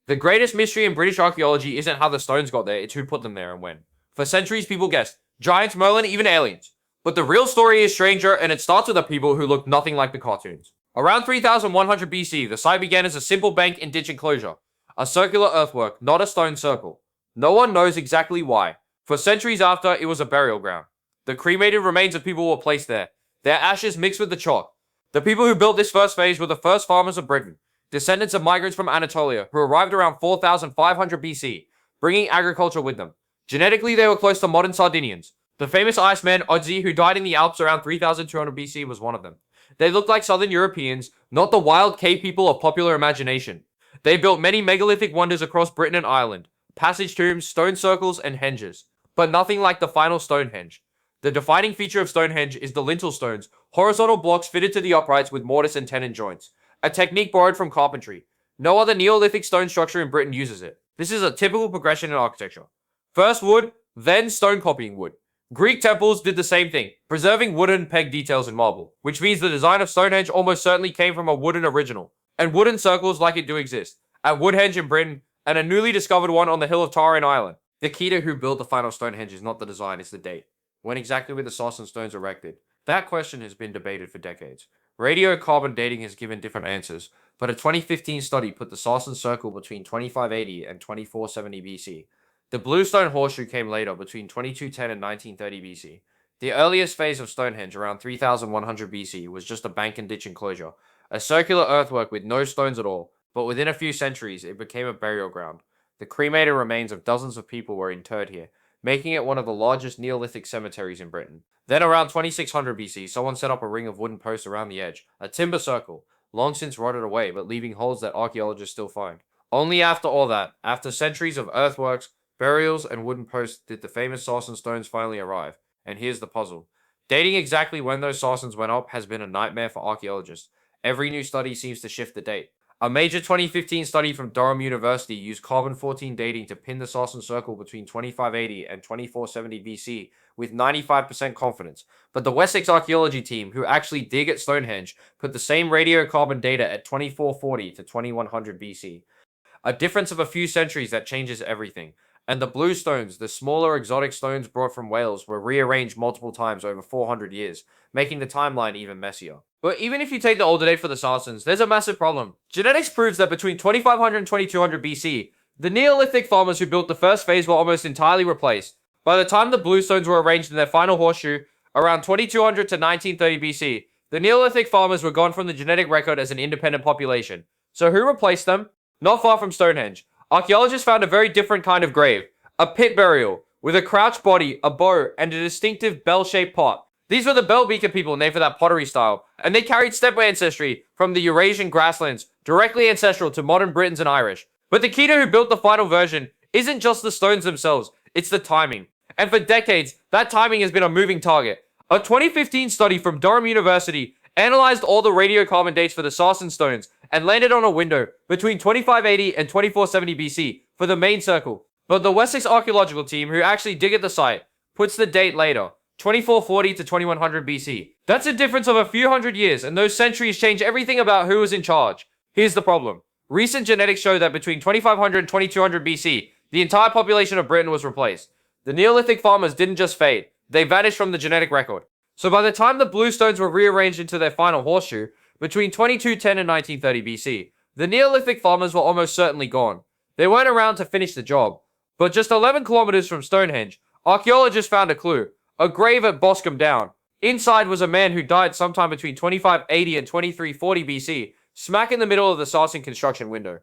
The greatest mystery in British archaeology isn't how the stones got there, it's who put them there and when. For centuries, people guessed giants, Merlin, even aliens. But the real story is stranger, and it starts with a people who look nothing like the cartoons. Around 3100 BC, the site began as a simple bank and ditch enclosure, a circular earthwork, not a stone circle. No one knows exactly why. For centuries after, it was a burial ground. The cremated remains of people were placed there, their ashes mixed with the chalk. The people who built this first phase were the first farmers of Britain, descendants of migrants from Anatolia, who arrived around 4500 BC, bringing agriculture with them. Genetically, they were close to modern Sardinians. The famous Iceman, Ötzi, who died in the Alps around 3200 BC, was one of them. They looked like southern Europeans, not the wild cave people of popular imagination. They built many megalithic wonders across Britain and Ireland, passage tombs, stone circles, and henges, but nothing like the final Stonehenge. The defining feature of Stonehenge is the lintel stones, horizontal blocks fitted to the uprights with mortise and tenon joints, a technique borrowed from carpentry. No other Neolithic stone structure in Britain uses it. This is a typical progression in architecture. First wood, then stone copying wood. Greek temples did the same thing, preserving wooden peg details in marble, which means the design of Stonehenge almost certainly came from a wooden original, and wooden circles like it do exist, at Woodhenge in Britain, and a newly discovered one on the Hill of Tara in Ireland. The key to who built the final Stonehenge is not the design, it's the date. When exactly were the Sarsen stones erected? That question has been debated for decades. Radiocarbon dating has given different answers, but a 2015 study put the Sarsen circle between 2580 and 2470 BC. The bluestone horseshoe came later, between 2210 and 1930 BC. The earliest phase of Stonehenge, around 3100 BC, was just a bank and ditch enclosure, a circular earthwork with no stones at all, but within a few centuries it became a burial ground. The cremated remains of dozens of people were interred here, making it one of the largest Neolithic cemeteries in Britain. Then around 2600 BC, someone set up a ring of wooden posts around the edge, a timber circle, long since rotted away but leaving holes that archaeologists still find. Only after all that, after centuries of earthworks, burials, and wooden posts, did the famous Sarsen stones finally arrive. And here's the puzzle. Dating exactly when those Sarsens went up has been a nightmare for archaeologists. Every new study seems to shift the date. A major 2015 study from Durham University used carbon-14 dating to pin the Sarsen circle between 2580 and 2470 BC with 95% confidence, but the Wessex Archaeology team, who actually dig at Stonehenge, put the same radiocarbon data at 2440 to 2100 BC. A difference of a few centuries that changes everything. And the blue stones, the smaller exotic stones brought from Wales, were rearranged multiple times over 400 years, making the timeline even messier. But even if you take the older date for the Sarsens, there's a massive problem. Genetics proves that between 2500 and 2200 BC, the Neolithic farmers who built the first phase were almost entirely replaced. By the time the blue stones were arranged in their final horseshoe, around 2200 to 1930 BC, the Neolithic farmers were gone from the genetic record as an independent population. So who replaced them? Not far from Stonehenge, archaeologists found a very different kind of grave, a pit burial, with a crouched body, a bow, and a distinctive bell-shaped pot. These were the Bell Beaker people, named for that pottery style, and they carried steppe ancestry from the Eurasian grasslands, directly ancestral to modern Britons and Irish. But the key to who built the final version isn't just the stones themselves, it's the timing. And for decades, that timing has been a moving target. A 2015 study from Durham University analyzed all the radiocarbon dates for the Sarsen stones and landed on a window between 2580 and 2470 BC for the main circle. But the Wessex Archaeological team, who actually dig at the site, puts the date later, 2440 to 2100 BC. That's a difference of a few hundred years, and those centuries change everything about who was in charge. Here's the problem. Recent genetics show that between 2500 and 2200 BC, the entire population of Britain was replaced. The Neolithic farmers didn't just fade, they vanished from the genetic record. So by the time the blue stones were rearranged into their final horseshoe, between 2210 and 1930 BC, the Neolithic farmers were almost certainly gone. They weren't around to finish the job. But just 11 kilometers from Stonehenge, archaeologists found a clue, a grave at Boscombe Down. Inside was a man who died sometime between 2580 and 2340 BC, smack in the middle of the Sarsen construction window.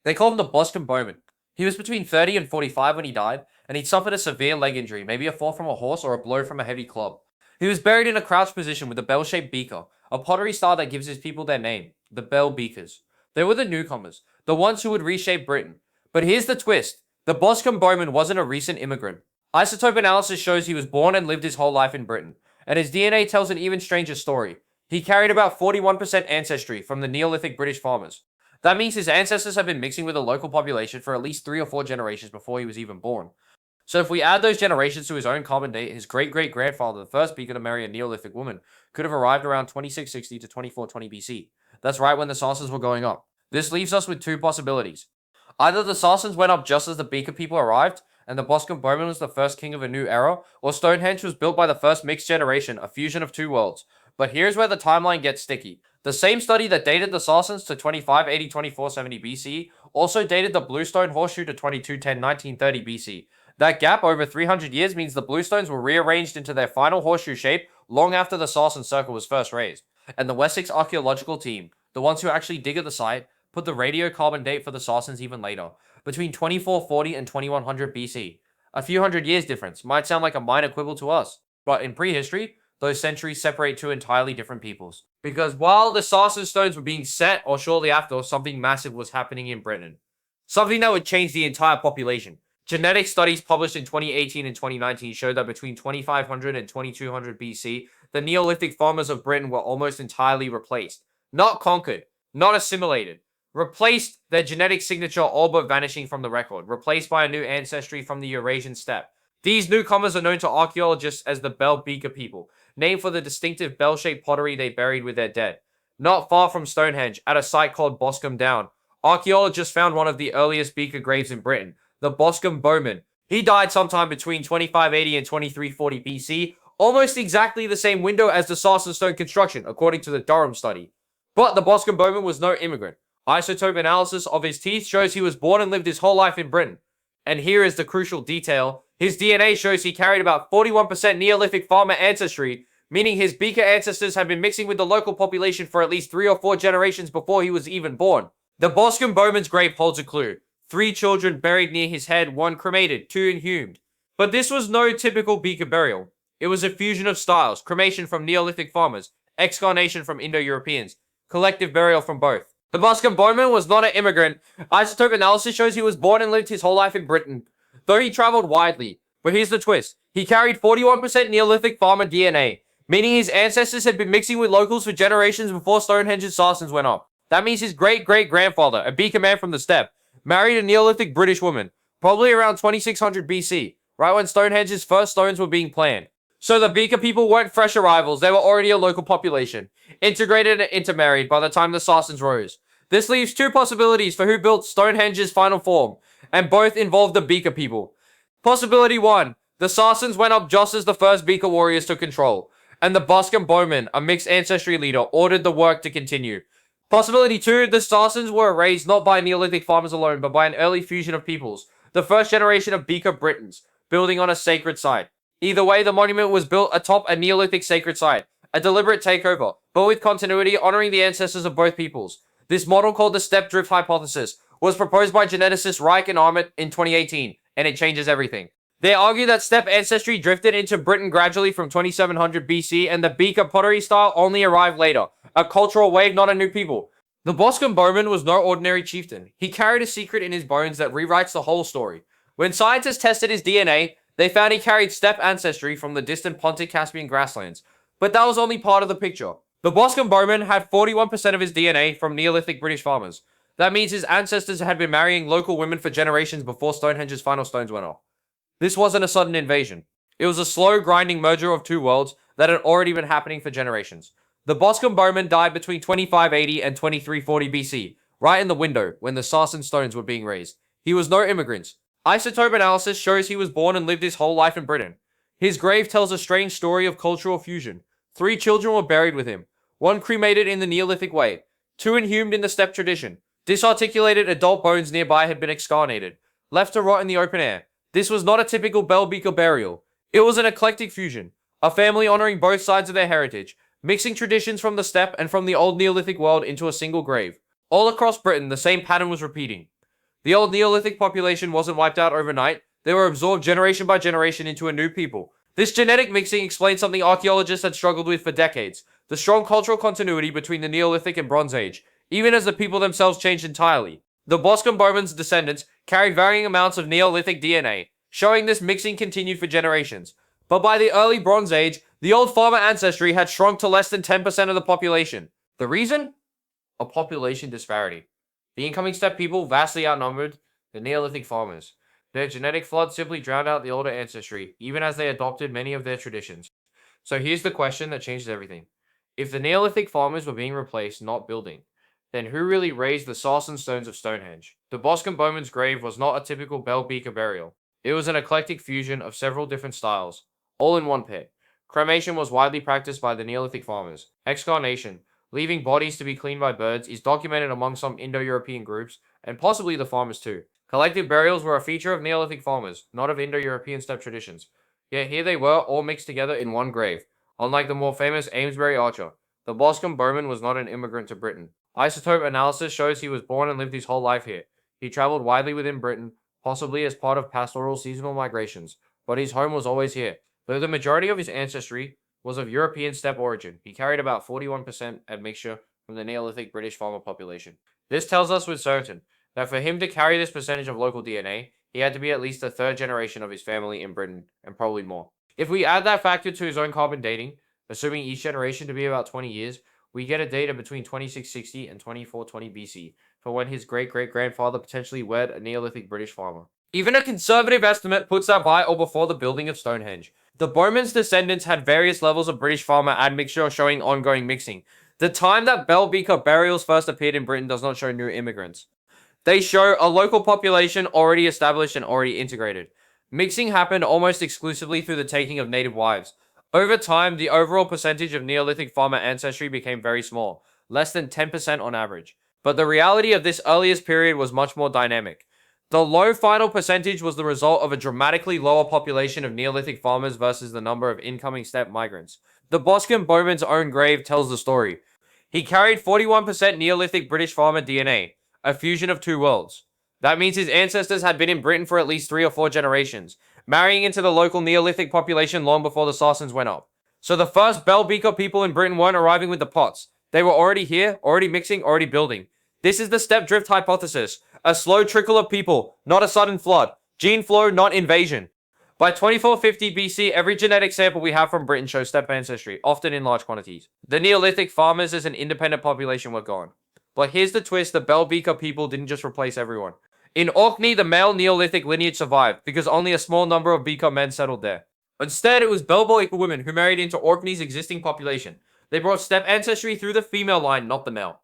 They called him the Boscombe Bowman. He was between 30 and 45 when he died, and he'd suffered a severe leg injury, maybe a fall from a horse or a blow from a heavy club. He was buried in a crouched position with a bell-shaped beaker, a pottery style that gives his people their name, the Bell Beakers. They were the newcomers, the ones who would reshape Britain. But here's the twist. The Boscombe Bowman wasn't a recent immigrant. Isotope analysis shows he was born and lived his whole life in Britain, and his DNA tells an even stranger story. He carried about 41% ancestry from the Neolithic British farmers. That means his ancestors have been mixing with the local population for at least 3 or 4 generations before he was even born. So if we add those generations to his own carbon date, his great-great-grandfather, the first beaker to marry a Neolithic woman, could have arrived around 2660 to 2420 BC. That's right when the Sarsens were going up. This leaves us with 2 possibilities. Either the Saracens went up just as the Beaker people arrived, and the Boscombe Bowman was the first king of a new era, or Stonehenge was built by the first mixed generation, a fusion of two worlds. But here's where the timeline gets sticky. The same study that dated the Saracens to 2580-2470 BC also dated the Bluestone Horseshoe to 2210-1930 BC. That gap over 300 years means the Bluestones were rearranged into their final horseshoe shape long after the Saracen Circle was first raised. And the Wessex archaeological team, the ones who actually dig at the site, put the radiocarbon date for the Saracens even later, between 2440 and 2100 BC. A few hundred years difference might sound like a minor quibble to us, but in prehistory, those centuries separate two entirely different peoples. Because while the Saracen stones were being set, or shortly after, something massive was happening in Britain. Something that would change the entire population. Genetic studies published in 2018 and 2019 showed that between 2500 and 2200 BC, the Neolithic farmers of Britain were almost entirely replaced. Not conquered, not assimilated. Replaced, their genetic signature all but vanishing from the record, replaced by a new ancestry from the Eurasian steppe. These newcomers are known to archaeologists as the Bell Beaker people, named for the distinctive bell-shaped pottery they buried with their dead. Not far from Stonehenge, at a site called Boscombe Down, archaeologists found one of the earliest Beaker graves in Britain, the Boscombe Bowman. He died sometime between 2580 and 2340 BC, almost exactly the same window as the Saracen stone construction, according to the Durham study. But the Boscombe Bowman was no immigrant. Isotope analysis of his teeth shows he was born and lived his whole life in Britain. And here is the crucial detail. His DNA shows he carried about 41% Neolithic farmer ancestry, meaning his Beaker ancestors had been mixing with the local population for at least 3 or 4 generations before he was even born. The Boscombe Bowman's grave holds a clue. 3 children buried near his head, 1 cremated, 2 inhumed. But this was no typical Beaker burial. It was a fusion of styles, cremation from Neolithic farmers, excarnation from Indo-Europeans, collective burial from both. The Boscombe Bowman was not an immigrant. Isotope analysis shows he was born and lived his whole life in Britain, though he traveled widely. But here's the twist. He carried 41% Neolithic farmer DNA, meaning his ancestors had been mixing with locals for generations before Stonehenge's Saracens went up. That means his great-great-grandfather, a Beaker man from the steppe, married a Neolithic British woman, probably around 2600 BC, right when Stonehenge's first stones were being planned. So the Beaker people weren't fresh arrivals, they were already a local population, integrated and intermarried by the time the Saracens rose. This leaves 2 possibilities for who built Stonehenge's final form, and both involve the Beaker people. Possibility 1, the Saracens went up just as the first Beaker warriors took control, and the Boscombe Bowman, a mixed ancestry leader, ordered the work to continue. Possibility 2, the Saracens were raised not by Neolithic farmers alone, but by an early fusion of peoples, the first generation of Beaker Britons, building on a sacred site. Either way, the monument was built atop a Neolithic sacred site, a deliberate takeover, but with continuity, honoring the ancestors of both peoples. This model, called the Steppe Drift Hypothesis, was proposed by geneticists Reich and Armit in 2018, and it changes everything. They argue that steppe ancestry drifted into Britain gradually from 2700 BC, and the Beaker pottery style only arrived later, a cultural wave, not a new people. The Boscombe Bowman was no ordinary chieftain. He carried a secret in his bones that rewrites the whole story. When scientists tested his DNA, they found he carried steppe ancestry from the distant Pontic-Caspian grasslands, but that was only part of the picture. The Boscombe Bowman had 41% of his DNA from Neolithic British farmers. That means his ancestors had been marrying local women for generations before Stonehenge's final stones went up. This wasn't a sudden invasion. It was a slow, grinding merger of 2 worlds that had already been happening for generations. The Boscombe Bowman died between 2580 and 2340 BC, right in the window when the Saracen stones were being raised. He was no immigrant. Isotope analysis shows he was born and lived his whole life in Britain. His grave tells a strange story of cultural fusion. 3 children were buried with him, 1 cremated in the Neolithic way, 2 inhumed in the steppe tradition. Disarticulated adult bones nearby had been excarnated, left to rot in the open air. This was not a typical Bell Beaker burial. It was an eclectic fusion, a family honoring both sides of their heritage, mixing traditions from the steppe and from the old Neolithic world into a single grave. All across Britain, the same pattern was repeating. The old Neolithic population wasn't wiped out overnight, they were absorbed generation by generation into a new people. This genetic mixing explains something archaeologists had struggled with for decades, the strong cultural continuity between the Neolithic and Bronze Age, even as the people themselves changed entirely. The Boscombe Bowman's descendants carried varying amounts of Neolithic DNA, showing this mixing continued for generations. But by the early Bronze Age, the old farmer ancestry had shrunk to less than 10% of the population. The reason? A population disparity. The incoming steppe people vastly outnumbered the Neolithic farmers. Their genetic flood simply drowned out the older ancestry, even as they adopted many of their traditions. So here's the question that changes everything. If the Neolithic farmers were being replaced, not building, Then who really raised the Sarsen stones of Stonehenge? The Boscombe Bowman's grave was not a typical bell beaker burial. It was an eclectic fusion of several different styles, all in one pit. Cremation was widely practiced by the Neolithic farmers. Excarnation, leaving bodies to be cleaned by birds, is documented among some Indo-European groups, and possibly the farmers too. Collective burials were a feature of Neolithic farmers, not of Indo-European steppe traditions. Yet here they were, all mixed together in one grave. Unlike the more famous Amesbury Archer, the Boscombe Bowman was not an immigrant to Britain. Isotope analysis shows he was born and lived his whole life here. He travelled widely within Britain, possibly as part of pastoral seasonal migrations, but his home was always here. Though the majority of his ancestry was of European steppe origin, he carried about 41% admixture from the Neolithic British farmer population. This tells us with certain that for him to carry this percentage of local DNA, he had to be at least the third generation of his family in Britain, and probably more. If we add that factor to his own carbon dating, assuming each generation to be about 20 years, we get a date of between 2660 and 2420 BC for when his great-great-grandfather potentially wed a Neolithic British farmer. Even a conservative estimate puts that by or before the building of Stonehenge. The Bowman's descendants had various levels of British farmer admixture showing ongoing mixing. The time that bell beaker burials first appeared in Britain does not show new immigrants. They show a local population already established and already integrated. Mixing happened almost exclusively through the taking of native wives. Over time, the overall percentage of Neolithic farmer ancestry became very small, less than 10% on average. But the reality of this earliest period was much more dynamic. The low final percentage was the result of a dramatically lower population of Neolithic farmers versus the number of incoming steppe migrants. The Boscombe Bowman's own grave tells the story. He carried 41% Neolithic British farmer DNA, a fusion of two worlds. That means his ancestors had been in Britain for at least 3 or 4 generations, marrying into the local Neolithic population long before the Sarsens went up. So the first bell beaker people in Britain weren't arriving with the pots. They were already here, already mixing, already building. This is the steppe drift hypothesis. A slow trickle of people, not a sudden flood. Gene flow, not invasion. By 2450 BC, every genetic sample we have from Britain shows steppe ancestry, often in large quantities. The Neolithic farmers as an independent population were gone. But here's the twist, the bell beaker people didn't just replace everyone. In Orkney, the male Neolithic lineage survived, because only a small number of beaker men settled there. Instead, it was bell beaker women who married into Orkney's existing population. They brought steppe ancestry through the female line, not the male.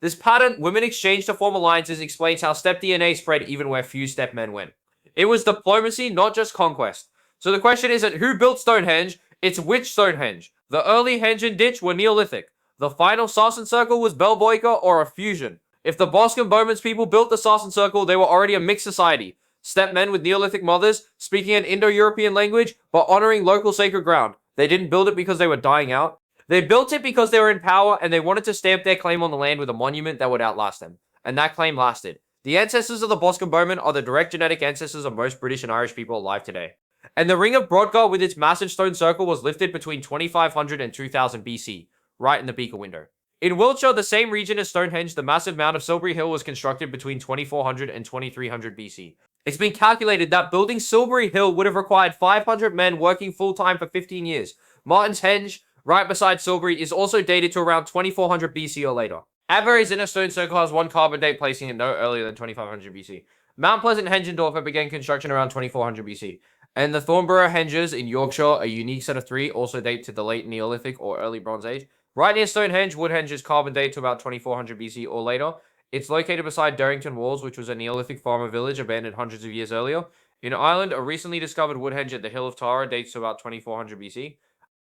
This pattern, women exchanged to form alliances, explains how steppe DNA spread even where few steppe men went. It was diplomacy, not just conquest. So the question isn't who built Stonehenge, it's which Stonehenge. The early henge and ditch were Neolithic. The final Sarsen circle was bell beaker or a fusion. If the Boscombe Bowman's people built the Sarsen circle, they were already a mixed society. Steppe men with Neolithic mothers, speaking an Indo-European language, but honoring local sacred ground. They didn't build it because they were dying out. They built it because they were in power and they wanted to stamp their claim on the land with a monument that would outlast them. And that claim lasted. The ancestors of the Boscombe Bowman are the direct genetic ancestors of most British and Irish people alive today. And the Ring of Brodgar with its massive stone circle was lifted between 2500 and 2000 BC, right in the beaker window. In Wiltshire, the same region as Stonehenge, the massive mound of Silbury Hill was constructed between 2400 and 2300 BC. It's been calculated that building Silbury Hill would have required 500 men working full-time for 15 years. Martin's Henge, right beside Silbury, is also dated to around 2400 BC or later. Avery's inner stone circle has one carbon date placing it no earlier than 2500 BC. Mount Pleasant Hengendorfer began construction around 2400 BC. And the Thornborough Henges in Yorkshire, a unique set of 3, also date to the late Neolithic or early Bronze Age. Right near Stonehenge, Woodhenge's carbon date to about 2400 BC or later. It's located beside Durrington Walls, which was a Neolithic farmer village abandoned hundreds of years earlier. In Ireland, a recently discovered Woodhenge at the Hill of Tara dates to about 2400 BC.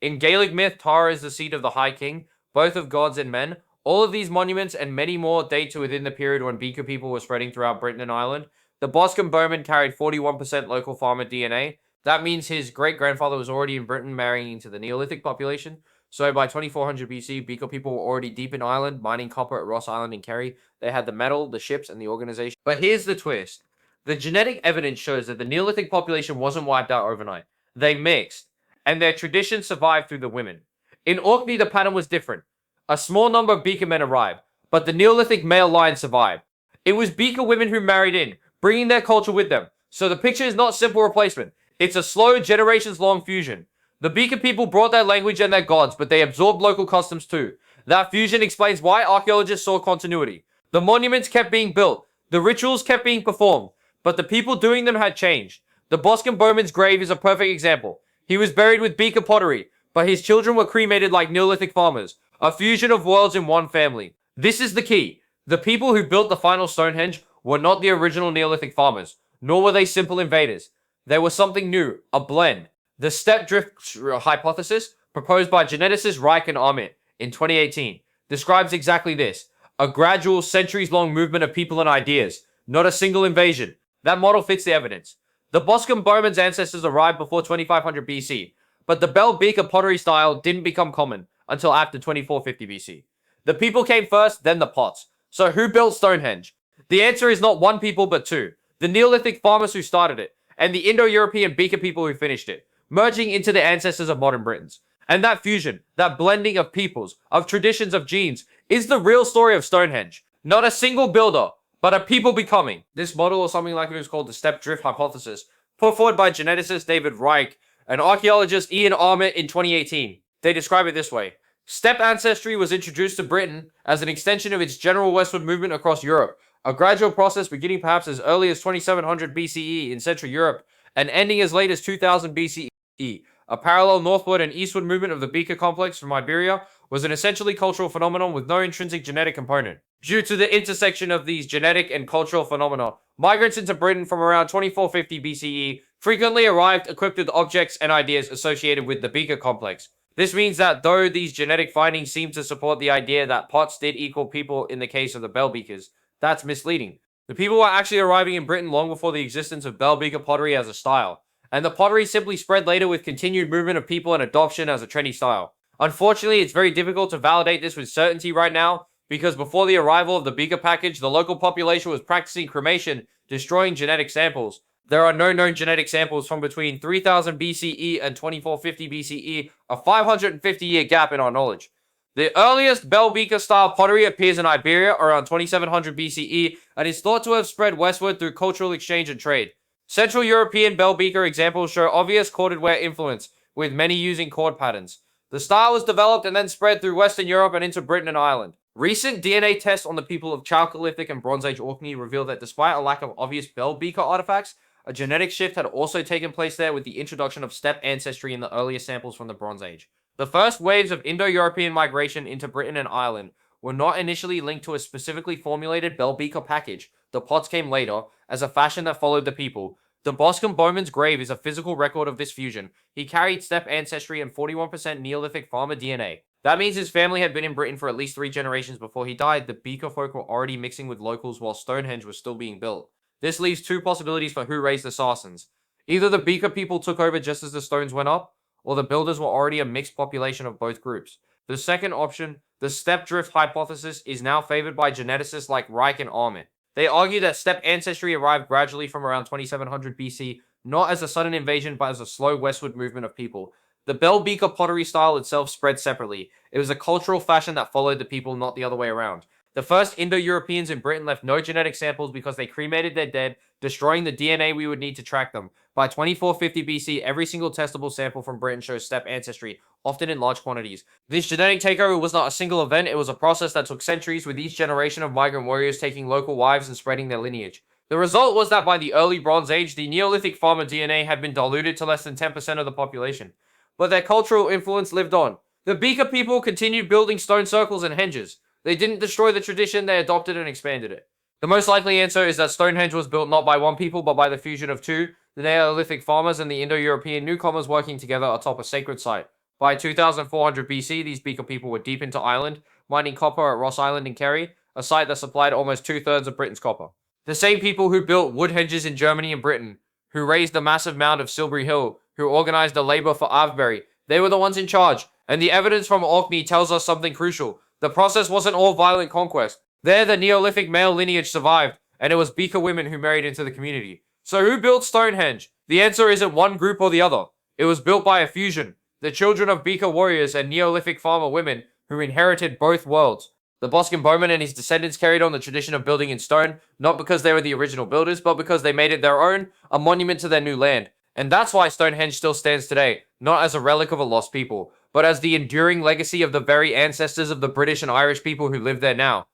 In Gaelic myth, Tara is the seat of the High King, both of gods and men. All of these monuments and many more date to within the period when beaker people were spreading throughout Britain and Ireland. The Boscombe Bowman carried 41% local farmer DNA. That means his great-grandfather was already in Britain marrying into the Neolithic population. So by 2400 BC, beaker people were already deep in Ireland, mining copper at Ross Island and Kerry. They had the metal, the ships, and the organization. But here's the twist. The genetic evidence shows that the Neolithic population wasn't wiped out overnight. They mixed, and their traditions survived through the women. In Orkney, the pattern was different. A small number of beaker men arrived, but the Neolithic male line survived. It was beaker women who married in, bringing their culture with them. So the picture is not simple replacement. It's a slow, generations-long fusion. The beaker people brought their language and their gods, but they absorbed local customs too. That fusion explains why archaeologists saw continuity. The monuments kept being built, the rituals kept being performed, but the people doing them had changed. The Boscombe Bowman's grave is a perfect example. He was buried with beaker pottery, but his children were cremated like Neolithic farmers, a fusion of worlds in one family. This is the key. The people who built the final Stonehenge were not the original Neolithic farmers, nor were they simple invaders. They were something new, a blend. The steppe drift hypothesis, proposed by geneticists Reich and Armit in 2018, describes exactly this: a gradual, centuries-long movement of people and ideas, not a single invasion. That model fits the evidence. The Boscombe Bowman's ancestors arrived before 2500 BC, but the bell beaker pottery style didn't become common until after 2450 BC. The people came first, then the pots. So who built Stonehenge? The answer is not one people, but two. The Neolithic farmers who started it, and the Indo-European beaker people who finished it, merging into the ancestors of modern Britons. And that fusion, that blending of peoples, of traditions, of genes, is the real story of Stonehenge. Not a single builder, but a people becoming. This model, or something like it was called the steppe drift hypothesis, put forward by geneticist David Reich and archaeologist Ian Armit in 2018. They describe it this way: steppe ancestry was introduced to Britain as an extension of its general westward movement across Europe, a gradual process beginning perhaps as early as 2700 BCE in Central Europe and ending as late as 2000 BCE. A parallel northward and eastward movement of the beaker complex from Iberia was an essentially cultural phenomenon with no intrinsic genetic component. Due to the intersection of these genetic and cultural phenomena, migrants into Britain from around 2450 BCE frequently arrived equipped with objects and ideas associated with the beaker complex. This means that though these genetic findings seem to support the idea that pots did equal people in the case of the bell beakers, that's misleading. The people were actually arriving in Britain long before the existence of bell beaker pottery as a style, and the pottery simply spread later with continued movement of people and adoption as a trendy style. Unfortunately, it's very difficult to validate this with certainty right now, because before the arrival of the beaker package, the local population was practicing cremation, destroying genetic samples. There are no known genetic samples from between 3000 BCE and 2450 BCE, a 550-year gap in our knowledge. The earliest bell beaker style pottery appears in Iberia around 2700 BCE and is thought to have spread westward through cultural exchange and trade. Central European bell beaker examples show obvious corded ware influence, with many using cord patterns. The style was developed and then spread through Western Europe and into Britain and Ireland. Recent DNA tests on the people of Chalcolithic and Bronze Age Orkney reveal that despite a lack of obvious bell beaker artifacts, a genetic shift had also taken place there with the introduction of steppe ancestry in the earlier samples from the Bronze Age. The first waves of Indo-European migration into Britain and Ireland were not initially linked to a specifically formulated bell beaker package. The pots came later, as a fashion that followed the people. The Boscombe Bowman's grave is a physical record of this fusion. He carried steppe ancestry and 41% Neolithic farmer DNA. That means his family had been in Britain for at least 3 generations before he died. The beaker folk were already mixing with locals while Stonehenge was still being built. This leaves 2 possibilities for who raised the Saracens. Either the beaker people took over just as the stones went up, or the builders were already a mixed population of both groups. The second option, the steppe drift hypothesis, is now favored by geneticists like Reich and Armit. They argue that steppe ancestry arrived gradually from around 2700 BC, not as a sudden invasion but as a slow westward movement of people. The bell beaker pottery style itself spread separately. It was a cultural fashion that followed the people, not the other way around. The first Indo-Europeans in Britain left no genetic samples because they cremated their dead, destroying the DNA we would need to track them. By 2450 BC, every single testable sample from Britain shows steppe ancestry, often in large quantities. This genetic takeover was not a single event, it was a process that took centuries, with each generation of migrant warriors taking local wives and spreading their lineage. The result was that by the early Bronze Age, the Neolithic farmer DNA had been diluted to less than 10% of the population. But their cultural influence lived on. The beaker people continued building stone circles and henges. They didn't destroy the tradition, they adopted and expanded it. The most likely answer is that Stonehenge was built not by one people, but by the fusion of 2, the Neolithic farmers and the Indo-European newcomers working together atop a sacred site. By 2400 BC, these beaker people were deep into Ireland, mining copper at Ross Island in Kerry, a site that supplied almost 2/3 of Britain's copper. The same people who built wood henges in Germany and Britain, who raised the massive mound of Silbury Hill, who organized the labor for Avebury, they were the ones in charge. And the evidence from Orkney tells us something crucial. The process wasn't all violent conquest. There, the Neolithic male lineage survived, and it was beaker women who married into the community. So who built Stonehenge? The answer isn't one group or the other. It was built by a fusion. The children of beaker warriors and Neolithic farmer women who inherited both worlds. The Boscombe Bowman and his descendants carried on the tradition of building in stone, not because they were the original builders, but because they made it their own, a monument to their new land. And that's why Stonehenge still stands today, not as a relic of a lost people, but as the enduring legacy of the very ancestors of the British and Irish people who live there now.